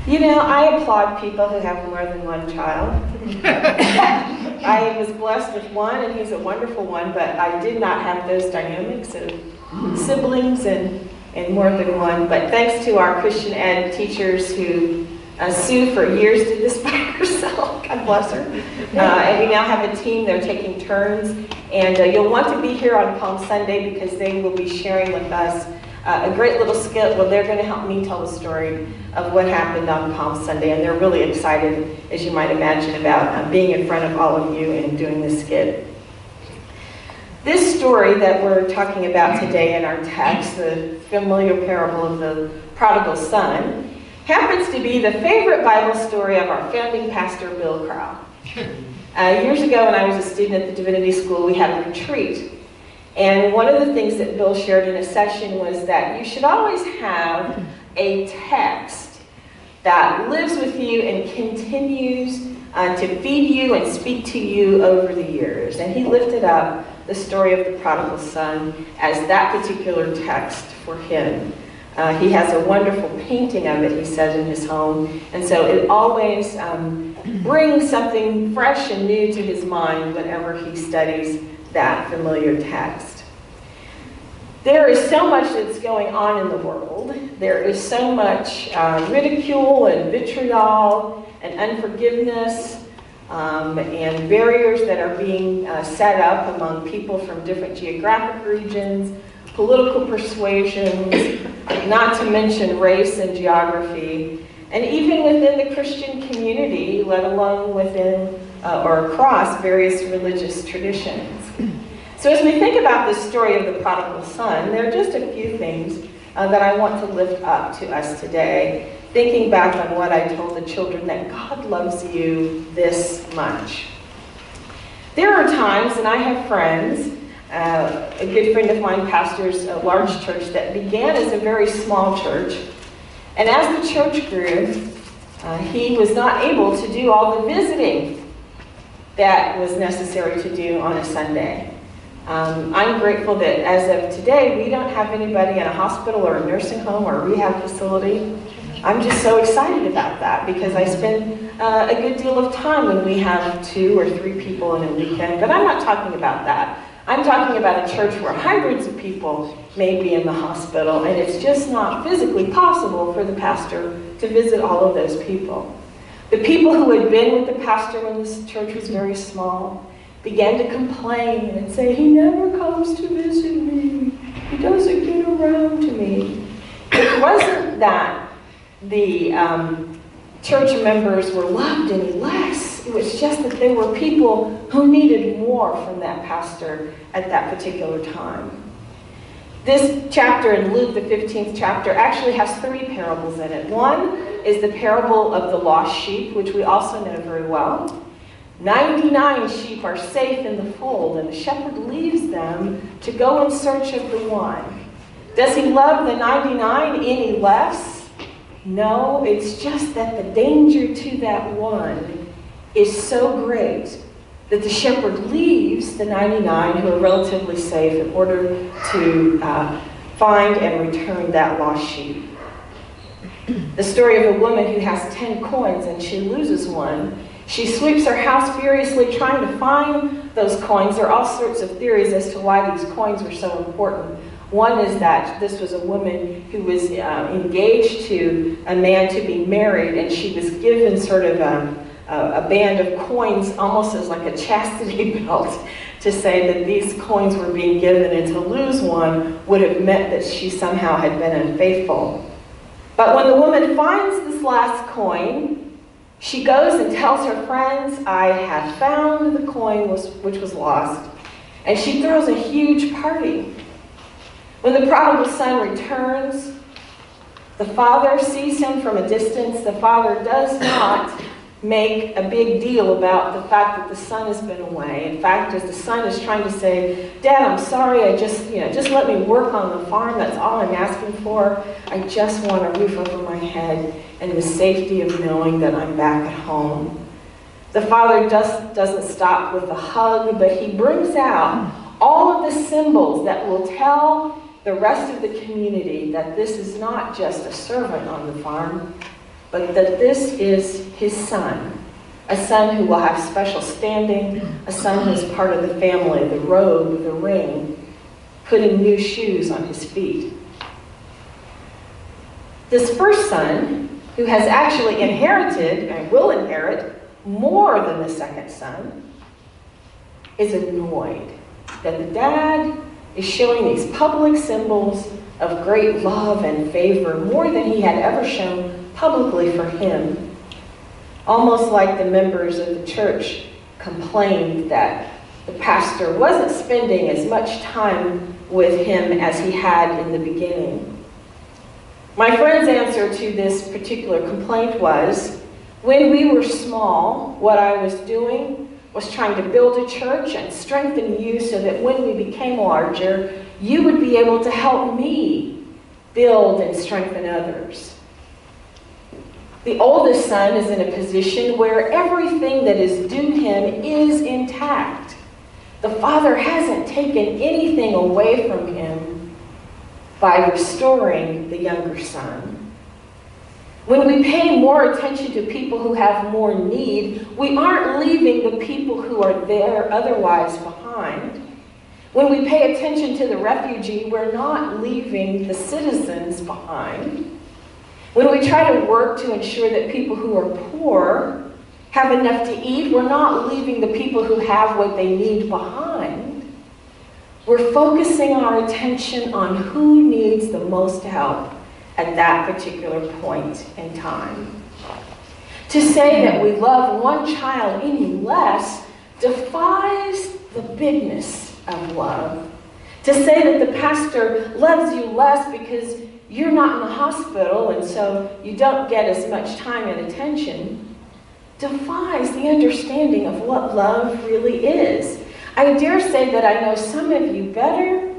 You know, I applaud people who have more than one child. I was blessed with one, and he's a wonderful one, but I did not have those dynamics of siblings and more than one. But thanks to our Christian ed teachers who Sue for years did this by herself, God bless her. And we now have a team, they're taking turns. And you'll want to be here on Palm Sunday because they will be sharing with us a great little skit. Well, they're going to help me tell the story of what happened on Palm Sunday. And they're really excited, as you might imagine, about being in front of all of you and doing this skit. This story that we're talking about today in our text, the familiar parable of the prodigal son, happens to be the favorite Bible story of our founding pastor, Bill Crowell. Years ago when I was a student at the Divinity School, we had a retreat. And one of the things that Bill shared in a session was that you should always have a text that lives with you and continues to feed you and speak to you over the years. And he lifted up the story of the prodigal son as that particular text for him. He has a wonderful painting of it, he says, in his home. And so it always brings something fresh and new to his mind whenever he studies that familiar text. There is so much that's going on in the world. There is so much ridicule and vitriol and unforgiveness and barriers that are being set up among people from different geographic regions, political persuasions, not to mention race and geography, and even within the Christian community, let alone within or across various religious traditions. So as we think about this story of the prodigal son, there are just a few things that I want to lift up to us today, thinking back on what I told the children, that God loves you this much. There are times, and I have friends, a good friend of mine pastors a large church that began as a very small church. And as the church grew, he was not able to do all the visiting that was necessary to do on a Sunday. I'm grateful that as of today, we don't have anybody in a hospital or a nursing home or a rehab facility. I'm just so excited about that because I spend a good deal of time when we have 2 or 3 people in a weekend. But I'm not talking about that. I'm talking about a church where hundreds of people may be in the hospital, and it's just not physically possible for the pastor to visit all of those people. The people who had been with the pastor when this church was very small began to complain and say, he never comes to visit me. He doesn't get around to me. It wasn't that the church members were loved any less. It was just that there were people who needed more from that pastor at that particular time. This chapter in Luke, the 15th chapter, actually has 3 parables in it. One is the parable of the lost sheep, which we also know very well. 99 sheep are safe in the fold, and the shepherd leaves them to go in search of the one. Does he love the 99 any less? No, it's just that the danger to that one is so great that the shepherd leaves the 99 who are relatively safe in order to find and return that lost sheep. The story of a woman who has 10 coins and she loses one. She sweeps her house furiously trying to find those coins. There are all sorts of theories as to why these coins were so important. One is that this was a woman who was engaged to a man to be married, and she was given sort of a band of coins almost as like a chastity belt to say that these coins were being given, and to lose one would have meant that she somehow had been unfaithful. But when the woman finds this last coin, she goes and tells her friends, I have found the coin which was lost. And she throws a huge party. When the prodigal son returns, the father sees him from a distance. The father does not make a big deal about the fact that the son has been away. In fact, as the son is trying to say, Dad, I'm sorry, just let me work on the farm. That's all I'm asking for. I just want a roof over my head and the safety of knowing that I'm back at home. The father just doesn't stop with a hug, but he brings out all of the symbols that will tell the rest of the community that this is not just a servant on the farm, but that this is his son, a son who will have special standing, a son who is part of the family, the robe, the ring, putting new shoes on his feet. This first son, who has actually inherited and will inherit more than the second son, is annoyed that the dad is showing these public symbols of great love and favor more than he had ever shown publicly for him. Almost like the members of the church complained that the pastor wasn't spending as much time with him as he had in the beginning. My friend's answer to this particular complaint was, when we were small, what I was doing was trying to build a church and strengthen you so that when we became larger, you would be able to help me build and strengthen others. The oldest son is in a position where everything that is due him is intact. The father hasn't taken anything away from him by restoring the younger son. When we pay more attention to people who have more need, we aren't leaving the people who are there otherwise behind. When we pay attention to the refugee, we're not leaving the citizens behind. When we try to work to ensure that people who are poor have enough to eat, we're not leaving the people who have what they need behind. We're focusing our attention on who needs the most help at that particular point in time. To say that we love one child any less defies the bigness of love. To say that the pastor loves you less because you're not in the hospital and so you don't get as much time and attention defies the understanding of what love really is. I dare say that I know some of you better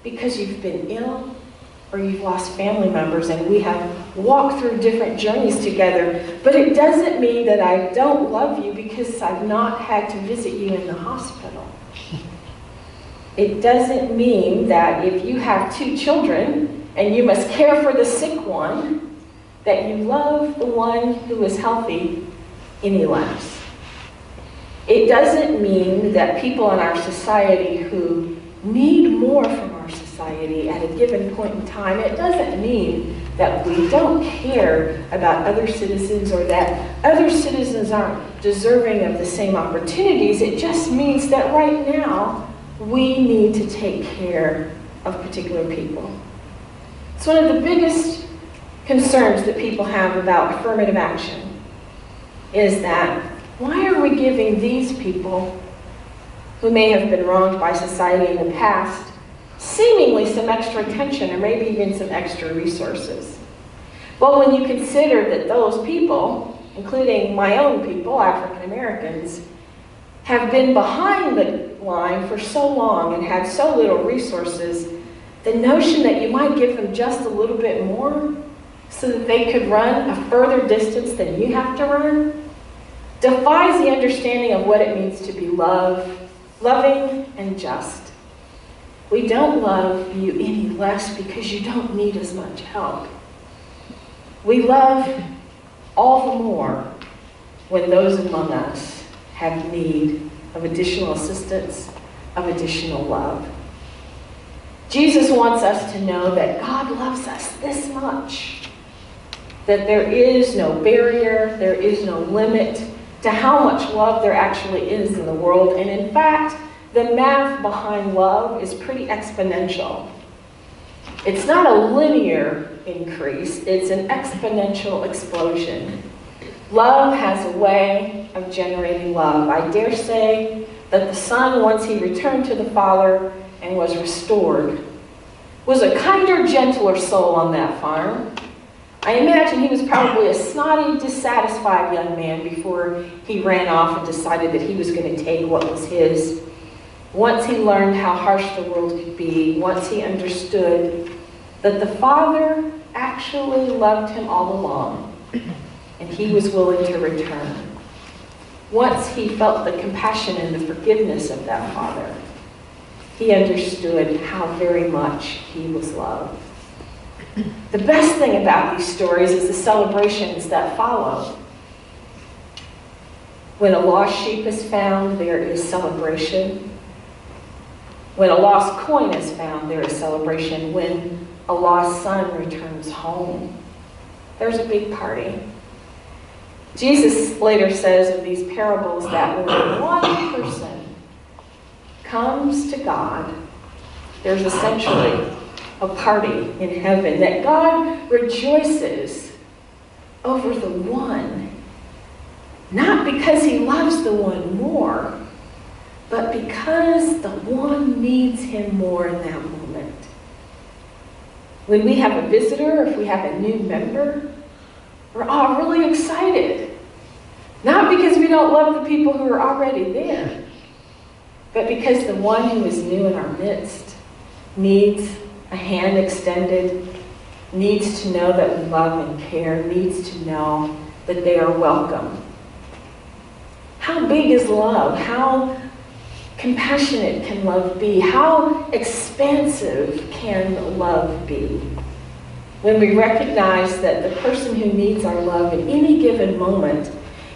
because you've been ill or you've lost family members and we have walked through different journeys together. But it doesn't mean that I don't love you because I've not had to visit you in the hospital. It doesn't mean that if you have 2 children and you must care for the sick one, that you love the one who is healthy any less. It doesn't mean that people in our society who need more from our society at a given point in time, it doesn't mean that we don't care about other citizens or that other citizens aren't deserving of the same opportunities. It just means that right now we need to take care of particular people. It's one of the biggest concerns that people have about affirmative action is that why are we giving these people who may have been wronged by society in the past seemingly some extra attention or maybe even some extra resources? Well, when you consider that those people, including my own people, African Americans, have been behind the line for so long and had so little resources, the notion that you might give them just a little bit more so that they could run a further distance than you have to run defies the understanding of what it means to be loving and just. We don't love you any less because you don't need as much help. We love all the more when those among us have need of additional assistance, of additional love. Jesus wants us to know that God loves us this much, that there is no barrier, there is no limit to how much love there actually is in the world. And in fact, the math behind love is pretty exponential. It's not a linear increase, it's an exponential explosion. Love has a way of generating love. I dare say that the son, once he returned to the father and was restored, was a kinder, gentler soul on that farm. I imagine he was probably a snotty, dissatisfied young man before he ran off and decided that he was going to take what was his. Once he learned how harsh the world could be, once he understood that the Father actually loved him all along, and he was willing to return. Once he felt the compassion and the forgiveness of that Father, he understood how very much he was loved. The best thing about these stories is the celebrations that follow. When a lost sheep is found, there is celebration. When a lost coin is found, there is celebration. When a lost son returns home, there's a big party. Jesus later says of these parables that when one person comes to God, there's essentially a party in heaven, that God rejoices over the one, not because he loves the one more, but because the one needs him more in that moment. When we have a visitor, if we have a new member, we're all really excited. Not because we don't love the people who are already there, but because the one who is new in our midst needs a hand extended, needs to know that we love and care, needs to know that they are welcome. How big is love? How compassionate can love be? How expansive can love be? When we recognize that the person who needs our love at any given moment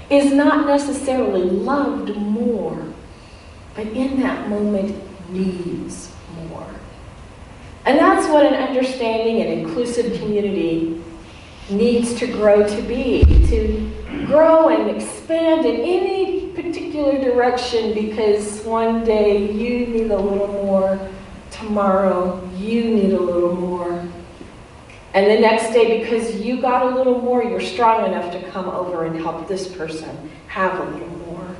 is not necessarily loved more, but in that moment needs more. And that's what an understanding and inclusive community needs to grow to be, to grow and expand in any particular direction, because one day you need a little more, tomorrow you need a little more, and the next day because you got a little more, you're strong enough to come over and help this person have a little more.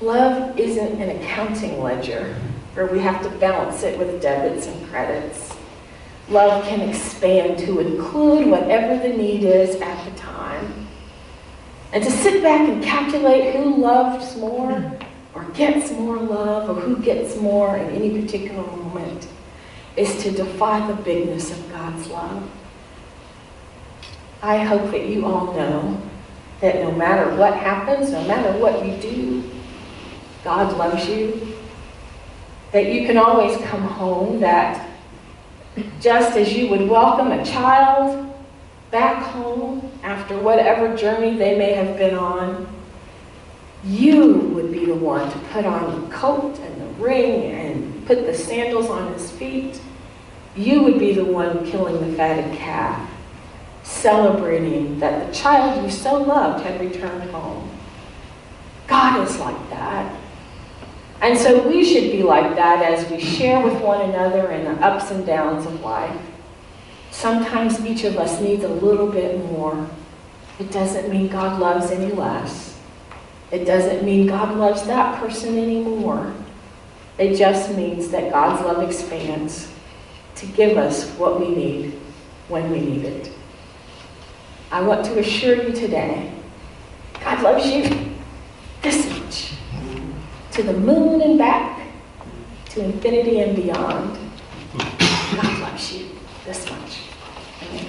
Love isn't an accounting ledger where we have to balance it with debits and credits. Love can expand to include whatever the need is at the time. And to sit back and calculate who loves more or gets more love or who gets more in any particular moment is to defy the bigness of God's love. I hope that you all know that no matter what happens, no matter what you do, God loves you. That you can always come home, that just as you would welcome a child back home after whatever journey they may have been on, you would be the one to put on the coat and the ring and put the sandals on his feet. You would be the one killing the fatted calf, celebrating that the child you so loved had returned home. God is like that. And so we should be like that as we share with one another in the ups and downs of life. Sometimes each of us needs a little bit more. It doesn't mean God loves any less. It doesn't mean God loves that person anymore. It just means that God's love expands to give us what we need when we need it. I want to assure you today, God loves you this much. To the moon and back, to infinity and beyond. God loves you this much. Amen.